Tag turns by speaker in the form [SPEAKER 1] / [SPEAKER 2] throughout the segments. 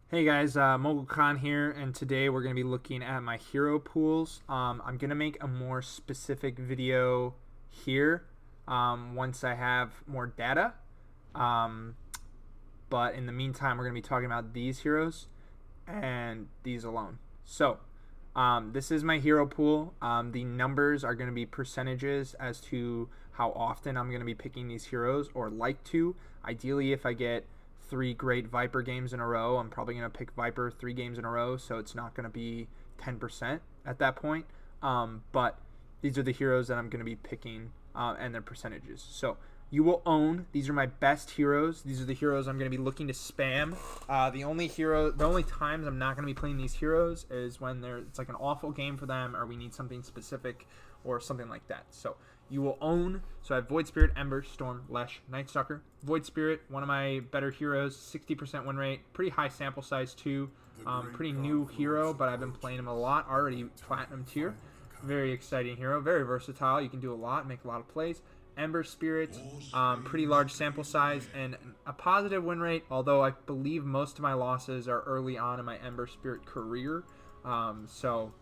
[SPEAKER 1] Hey guys, Mogul here, and today we're going to be looking at my hero pools. I'm going to make a more specific video here once I have more data. Um, but in the meantime, we're going to be talking about these heroes and these alone. So, this is my hero pool. The numbers are going to be percentages as to how often I'm going to be picking these heroes, or like to. Ideally, if I get 3 great Viper games in a row, I'm probably going to pick Viper 3 games in a row, so it's not going to be 10% at that point. But these are the heroes that I'm going to be picking and their percentages. So you will own. These are my best heroes. These are the heroes I'm going to be looking to spam. The only times I'm not going to be playing these heroes is when it's like an awful game for them, or we need something specific, or something like that. So you will own. So I have Void Spirit, Ember, Storm, Lesh, Night Stalker. Void Spirit, one of my better heroes, 60% win rate, pretty high sample size too. Pretty new hero, but I've been playing him a lot. Already platinum tier. Very exciting hero, very versatile. You can do a lot, make a lot of plays. Ember Spirit, pretty large sample size and a positive win rate, although I believe most of my losses are early on in my Ember Spirit career. So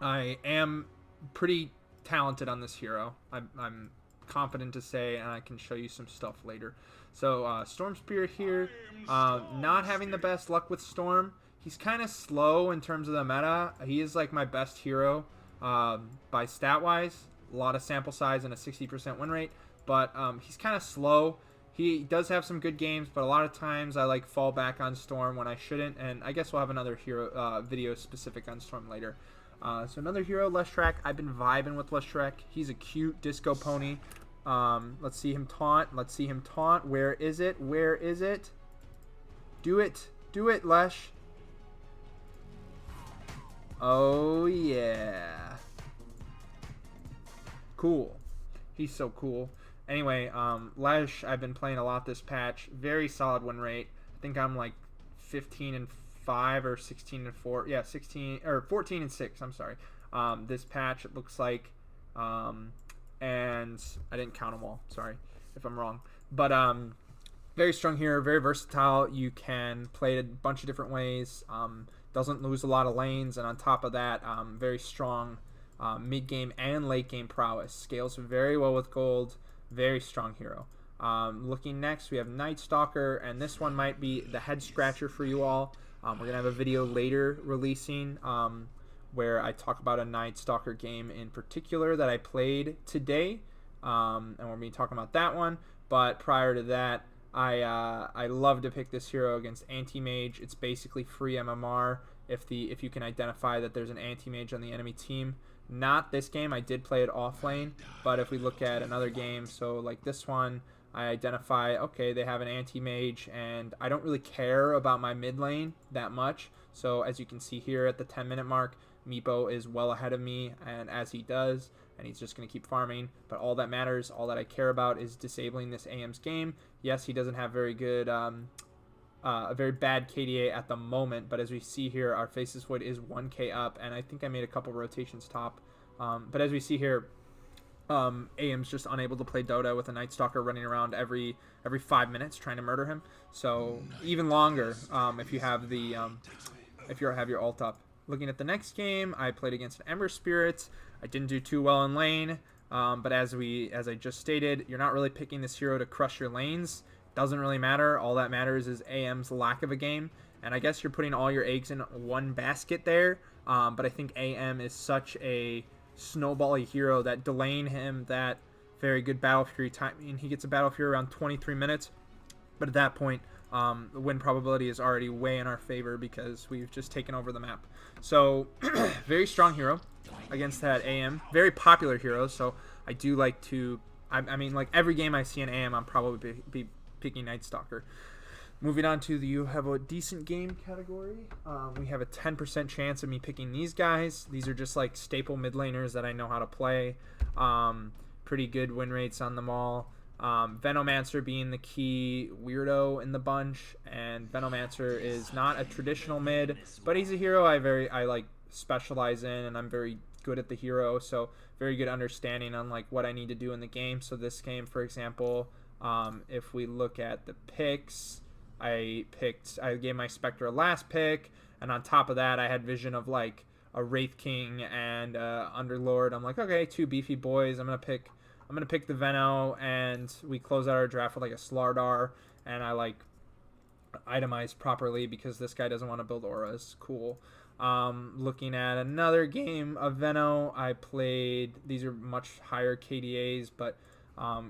[SPEAKER 1] I am pretty talented on this hero. I'm confident to say, and I can show you some stuff later. So Storm Spirit here, not having the best luck with Storm. He's kind of slow in terms of the meta. He is like my best hero by stat wise. A lot of sample size and a 60% win rate, but he's kind of slow. He does have some good games, but a lot of times I like fall back on Storm when I shouldn't, and I guess we'll have another hero video specific on Storm later. So another hero, Leshrac. I've been vibing with Leshrac. He's a cute disco pony. Let's see him taunt. Let's see him taunt. Where is it? Where is it? Do it. Do it, Lesh. Oh, yeah. Cool. He's so cool. Anyway, Lesh, I've been playing a lot this patch. Very solid win rate. I think I'm like 15-5 or 16-4. Yeah, 16 or 14-6. I'm sorry. This patch, it looks like, and I didn't count them all. Sorry if I'm wrong. But very strong hero, very versatile. You can play it a bunch of different ways. Doesn't lose a lot of lanes, and on top of that, very strong mid-game and late-game prowess. Scales very well with gold. Very strong hero. Looking next, we have Night Stalker, and this one might be the head scratcher for you all. We're going to have a video later releasing where I talk about a Night Stalker game in particular that I played today, and we're going to be talking about that one. But prior to that, I love to pick this hero against Anti-Mage. It's basically free MMR if you can identify that there's an Anti-Mage on the enemy team. Not this game, I did play it off lane, but if we look at another game, so like this one, I identify, okay, they have an Anti-Mage, and I don't really care about my mid lane that much. So as you can see here at the 10-minute mark, Meepo is well ahead of me, and as he does, and he's just going to keep farming. But all that matters, all that I care about is disabling this AM's game. Yes, he doesn't have very good, a very bad KDA at the moment, but as we see here, our Faceless Void is 1k up, and I think I made a couple rotations top. But as we see here, AM's just unable to play Dota with a Night Stalker running around every 5 minutes trying to murder him. So even longer if you have the if you have your ult up. Looking at the next game, I played against an Ember Spirit. I didn't do too well in lane, but as I just stated, you're not really picking this hero to crush your lanes. Doesn't really matter. All that matters is AM's lack of a game, and I guess you're putting all your eggs in one basket there. But I think AM is such a snowbally hero that delaying him that very good Battle Fury time. I mean, he gets a Battle Fury around 23 minutes, but at that point, the win probability is already way in our favor because we've just taken over the map. So very strong hero against that AM. Very popular hero, so I do like to. I mean, like every game I see an AM, I'm probably be picking Night Stalker. Moving on to the you have a decent game category. We have a 10% chance of me picking these guys. These are just like staple mid laners that I know how to play. Pretty good win rates on them all. Venomancer being the key weirdo in the bunch, and Venomancer is not a traditional mid, but he's a hero I like specialize in, and I'm very good at the hero, so very good understanding on like what I need to do in the game. So this game, for example, if we look at the picks, I gave my Spectre last pick, and on top of that, I had vision of like a Wraith King and Underlord. I'm like, okay, 2 beefy boys. I'm gonna pick the Veno, and we close out our draft with like a Slardar, and I like itemized properly because this guy doesn't want to build auras. Cool. Looking at another game of Veno, I played. These are much higher KDAs, but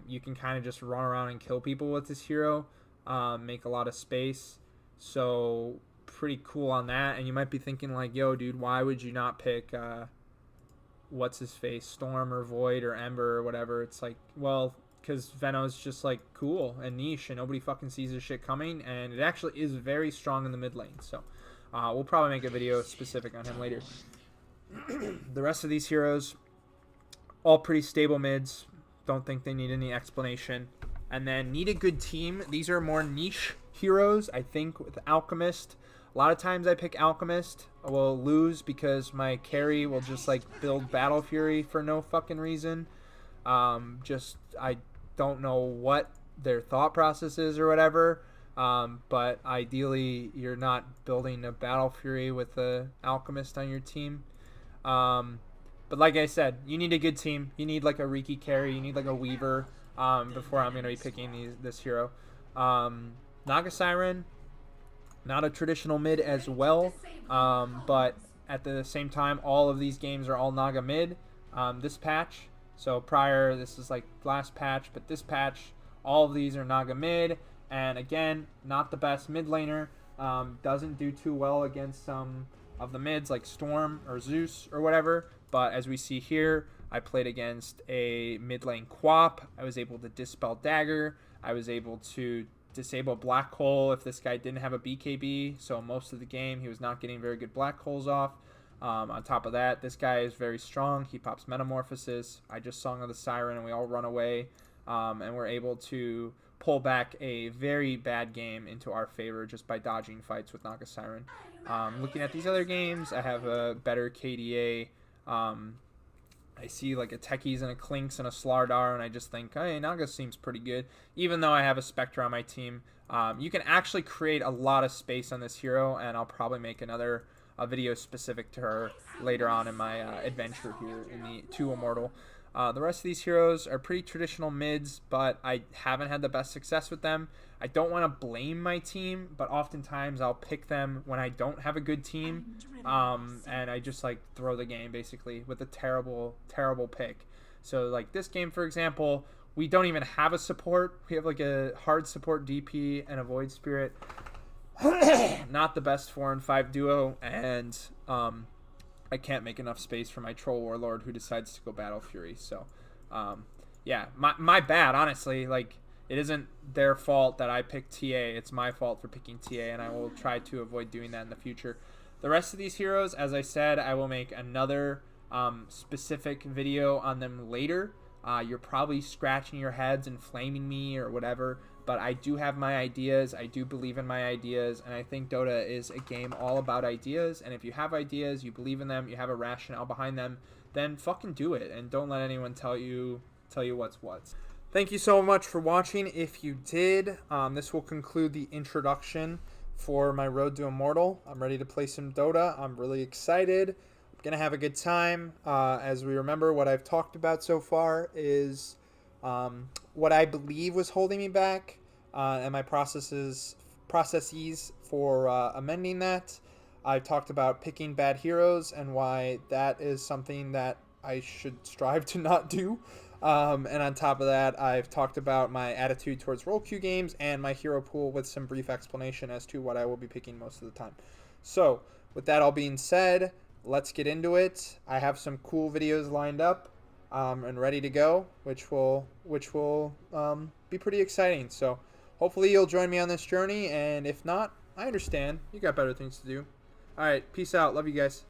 [SPEAKER 1] you can kind of just run around and kill people with this hero, make a lot of space. So pretty cool on that. And you might be thinking like, yo, dude, why would you not pick what's his face, Storm or Void or Ember or whatever? It's like, well, because Veno's just like cool and niche, and nobody fucking sees this shit coming, and it actually is very strong in the mid lane. So we'll probably make a video specific on him later. The rest of these heroes, all pretty stable mids. Don't think they need any explanation. And then need a good team. These are more niche heroes, I think, with Alchemist. A lot of times I pick Alchemist. I will lose because my carry will just like build Battle Fury for no fucking reason. I don't know what their thought process is or whatever. But ideally, you're not building a Battle Fury with a Alchemist on your team. But like I said, you need a good team. You need like a Riki carry. You need like a Weaver before I'm going to be picking this hero. Naga Siren, not a traditional mid as well. But at the same time, all of these games are all Naga mid this patch. So prior, this is like last patch, but this patch, all of these are Naga mid. And again, not the best mid laner. Doesn't do too well against some of the mids like Storm or Zeus or whatever. But as we see here, I played against a mid lane Quap. I was able to dispel Dagger. I was able to disable Black Hole if this guy didn't have a BKB. So most of the game, he was not getting very good Black Holes off. On top of that, this guy is very strong. He pops Metamorphosis. I just Song of the Siren, and we all run away. And we're able to pull back a very bad game into our favor just by dodging fights with Naga Siren. Looking at these other games, I have a better KDA. I see like a Techies and a Clinks and a Slardar, and I just think, hey, Naga seems pretty good. Even though I have a Spectre on my team, you can actually create a lot of space on this hero, and I'll probably make another video specific to her later on in my adventure here in the 2 Immortal. The rest of these heroes are pretty traditional mids, but I haven't had the best success with them. I don't want to blame my team, but oftentimes I'll pick them when I don't have a good team, and I just like throw the game basically with a terrible, terrible pick. So like this game, for example, we don't even have a support. We have like a hard support DP and a Void Spirit. Not the best 4 and 5 duo, and I can't make enough space for my Troll Warlord who decides to go Battle Fury. So, yeah, my bad, honestly. Like, it isn't their fault that I picked TA. It's my fault for picking TA, and I will try to avoid doing that in the future. The rest of these heroes, as I said, I will make another specific video on them later. You're probably scratching your heads and flaming me or whatever, but I do have my ideas. I do believe in my ideas, and I think Dota is a game all about ideas. And if you have ideas, you believe in them, you have a rationale behind them, then fucking do it, and don't let anyone tell you what's what. Thank you so much for watching. If you did, this will conclude the introduction for my Road to Immortal. I'm ready to play some Dota. I'm really excited. I'm gonna have a good time. As we remember, what I've talked about so far is what I believe was holding me back, and my processes for amending that. I've talked about picking bad heroes and why that is something that I should strive to not do. And on top of that, I've talked about my attitude towards role queue games and my hero pool with some brief explanation as to what I will be picking most of the time. So, with that all being said, let's get into it. I have some cool videos lined up and ready to go, which will be pretty exciting. So, hopefully you'll join me on this journey, and if not, I understand. You got better things to do. All right, peace out. Love you guys.